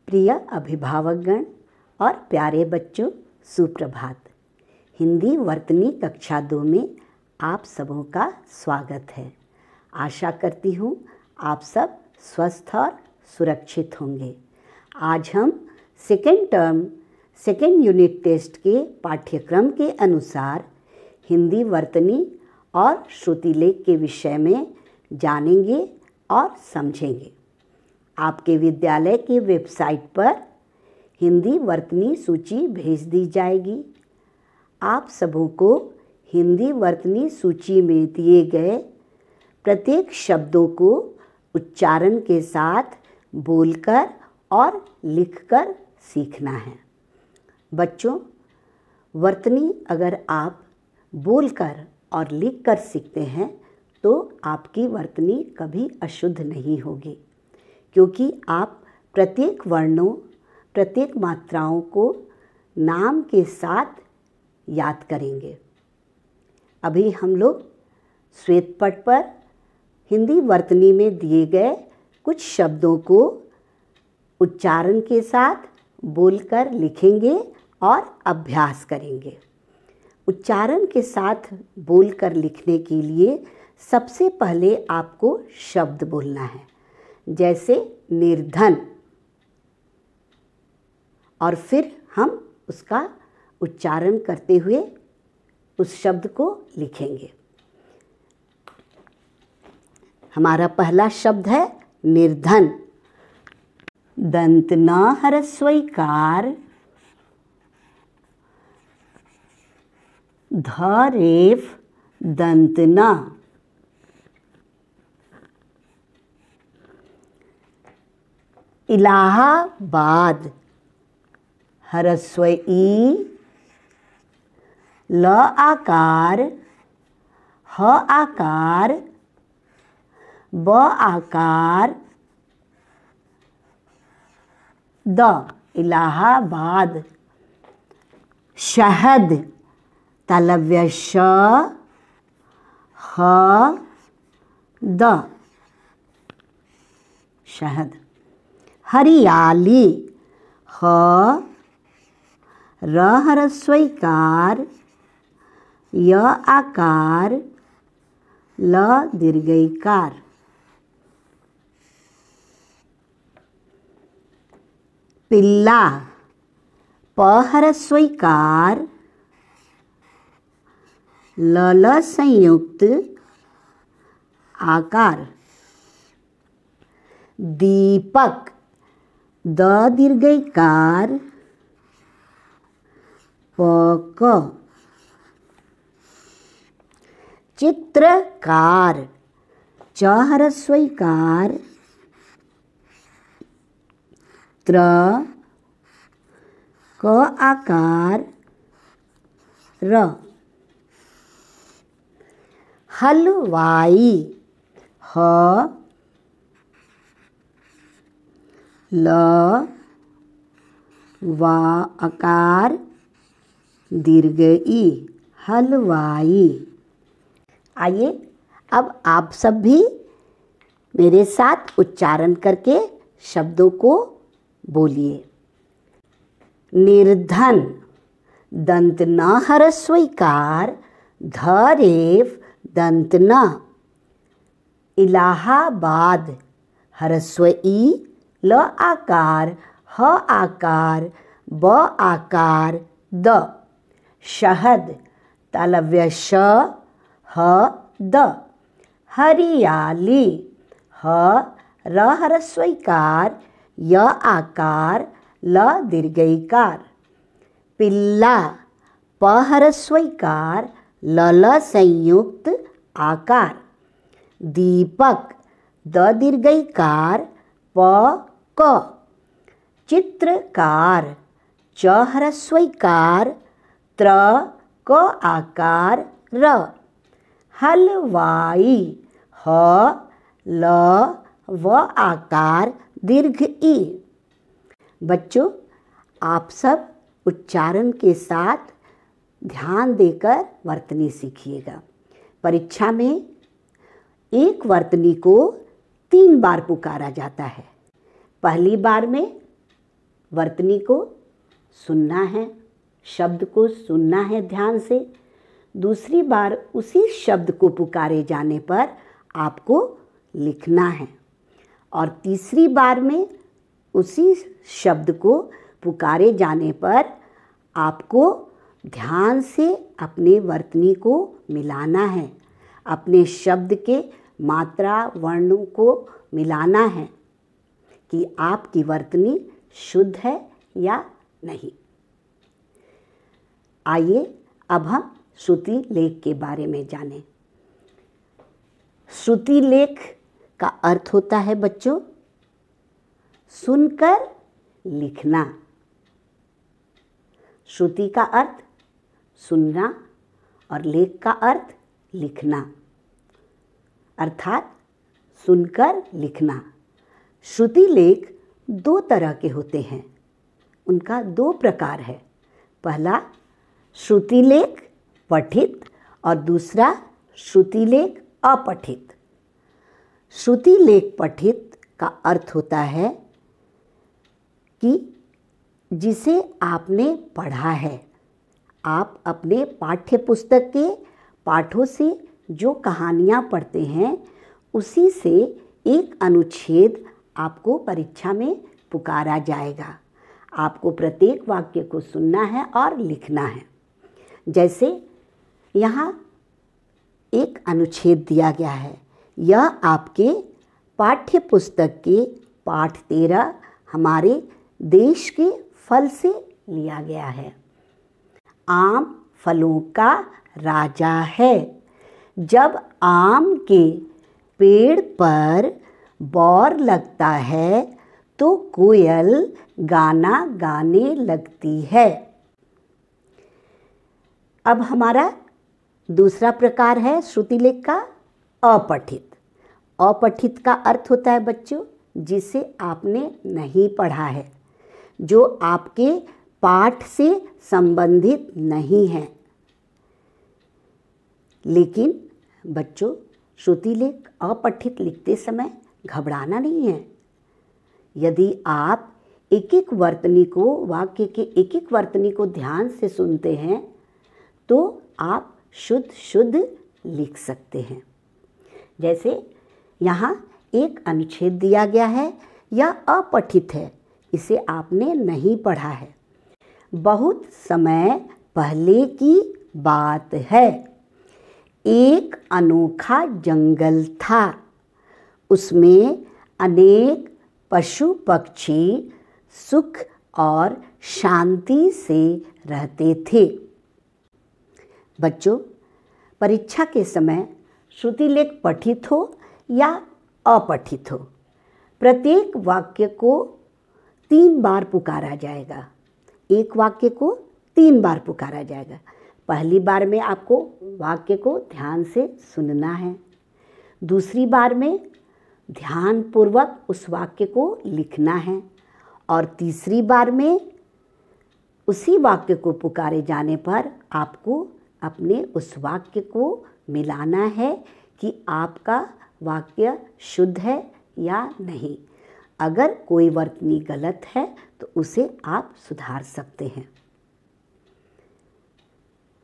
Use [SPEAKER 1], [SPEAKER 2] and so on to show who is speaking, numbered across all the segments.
[SPEAKER 1] प्रिय अभिभावकगण और प्यारे बच्चों, सुप्रभात। हिंदी वर्तनी कक्षा 2 में आप सबों का स्वागत है। आशा करती हूँ आप सब स्वस्थ और सुरक्षित होंगे। आज हम second term second unit test के पाठ्यक्रम के अनुसार हिंदी वर्तनी और श्रुतिलेख के विषय में जानेंगे और समझेंगे। आपके विद्यालय की वेबसाइट पर हिंदी वर्तनी सूची भेज दी जाएगी। आप सबों को हिंदी वर्तनी सूची में दिए गए प्रत्येक शब्दों को उच्चारण के साथ बोलकर और लिखकर सीखना है। बच्चों, वर्तनी अगर आप बोलकर और लिखकर सीखते हैं तो आपकी वर्तनी कभी अशुद्ध नहीं होगी, क्योंकि आप प्रत्येक वर्णों, प्रत्येक मात्राओं को नाम के साथ याद करेंगे। अभी हम लोग श्वेतपट पर हिंदी वर्तनी में दिए गए कुछ शब्दों को उच्चारण के साथ बोलकर लिखेंगे और अभ्यास करेंगे। उच्चारण के साथ बोलकर लिखने के लिए सबसे पहले आपको शब्द बोलना है, जैसे निर्धन, और फिर हम उसका उच्चारण करते हुए उस शब्द को लिखेंगे। हमारा पहला शब्द है निर्धन। दंत न ह्रस्व ईकार, ध रेफ दंत न। इलाहाबाद, ह्रस्व ई, ल आकार, ह आकार, ब आकार, द, इलाहाबाद। शहद, तालव्य श, ह, द, शहद। हरियाली, ह, र ह्रस्व ईकार, य आकार, ल दीर्घ ईकार। पिल्ला, प ह्रस्व ईकार, ल संयुक्त आकार। दीपक, द दीर्घ ईकार, प क। चित्रकार, च ह्रस्व ईकार, त्र, क आकार, र। हलवाई, ह, ल, वा आकार, दीर्घ ई, हलवाई। आइए अब आप सब भी मेरे साथ उच्चारण करके शब्दों को बोलिए। निर्धन, दंत न ह्रस्व ईकार, ध रेफ दंत न। इलाहाबाद, ह्रस्व ई, ल आकार, ह आकार, ब आकार, द। शहद, तालव्य श, ह, द। हरियाली, ह, र ह्रस्व ईकार, य आकार, ल दीर्घ ईकार। पिल्ला, प ह्रस्व ईकार, ल संयुक्त आकार। दीपक, द दीर्घ ईकार, प क। चित्रकार, च ह्रस्व ईकार, त्र, क आकार, र। हलवाई, ह, ल, व आकार, दीर्घ ई। बच्चों, आप सब उच्चारण के साथ ध्यान देकर वर्तनी सीखिएगा। परीक्षा में एक वर्तनी को 3 बार पुकारा जाता है। पहली बार में वर्तनी को सुनना है, शब्द को सुनना है ध्यान से। दूसरी बार उसी शब्द को पुकारे जाने पर आपको लिखना है और तीसरी बार में उसी शब्द को पुकारे जाने पर आपको ध्यान से अपने वर्तनी को मिलाना है, अपने शब्द के मात्रा वर्णों को मिलाना है कि आपकी वर्तनी शुद्ध है या नहीं। आइए अब हम श्रुति लेख के बारे में जानें। श्रुति लेख का अर्थ होता है बच्चों सुनकर लिखना। श्रुति का अर्थ सुनना और लेख का अर्थ लिखना, अर्थात सुनकर लिखना। श्रुति लेख दो तरह के होते हैं, उनका दो प्रकार है। पहला श्रुति लेख पठित और दूसरा श्रुति लेख अपठित। श्रुति लेख पठित का अर्थ होता है कि जिसे आपने पढ़ा है, आप अपने पाठ्य पुस्तक के पाठों से जो कहानियाँ पढ़ते हैं उसी से एक अनुच्छेद आपको परीक्षा में पुकारा जाएगा। आपको प्रत्येक वाक्य को सुनना है और लिखना है। जैसे यहाँ एक अनुच्छेद दिया गया है, यह आपके पाठ्य पुस्तक के पाठ 13 हमारे देश के फल से लिया गया है। आम फलों का राजा है। जब आम के पेड़ पर बौर लगता है तो कोयल गाना गाने लगती है। अब हमारा दूसरा प्रकार है श्रुति लेख का अपठित। अपठित का अर्थ होता है बच्चों जिसे आपने नहीं पढ़ा है, जो आपके पाठ से संबंधित नहीं है। लेकिन बच्चों श्रुति लेख अपठित लिखते समय घबराना नहीं है। यदि आप एक एक वर्तनी को, वाक्य के एक एक वर्तनी को ध्यान से सुनते हैं तो आप शुद्ध शुद्ध लिख सकते हैं। जैसे यहाँ एक अनुच्छेद दिया गया है, यह अपठित है, इसे आपने नहीं पढ़ा है। बहुत समय पहले की बात है, एक अनोखा जंगल था, उसमें अनेक पशु पक्षी सुख और शांति से रहते थे। बच्चों परीक्षा के समय श्रुति लेख पठित हो या अपठित हो, प्रत्येक वाक्य को 3 बार पुकारा जाएगा। एक वाक्य को 3 बार पुकारा जाएगा। पहली बार में आपको वाक्य को ध्यान से सुनना है, दूसरी बार में ध्यानपूर्वक उस वाक्य को लिखना है और तीसरी बार में उसी वाक्य को पुकारे जाने पर आपको अपने उस वाक्य को मिलाना है कि आपका वाक्य शुद्ध है या नहीं। अगर कोई वर्तनी गलत है तो उसे आप सुधार सकते हैं।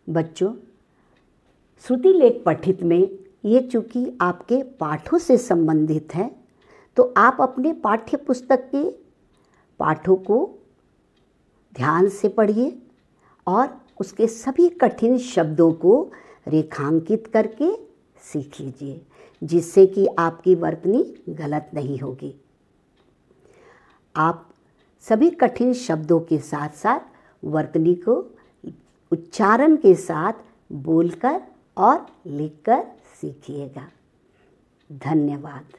[SPEAKER 1] बच्चों श्रुति लेख पठित में ये चूँकि आपके पाठों से संबंधित है तो आप अपने पाठ्य पुस्तक के पाठों को ध्यान से पढ़िए और उसके सभी कठिन शब्दों को रेखांकित करके सीख लीजिए, जिससे कि आपकी वर्तनी गलत नहीं होगी। आप सभी कठिन शब्दों के साथ साथ वर्तनी को उच्चारण के साथ बोलकर और लिखकर सीखिएगा। धन्यवाद।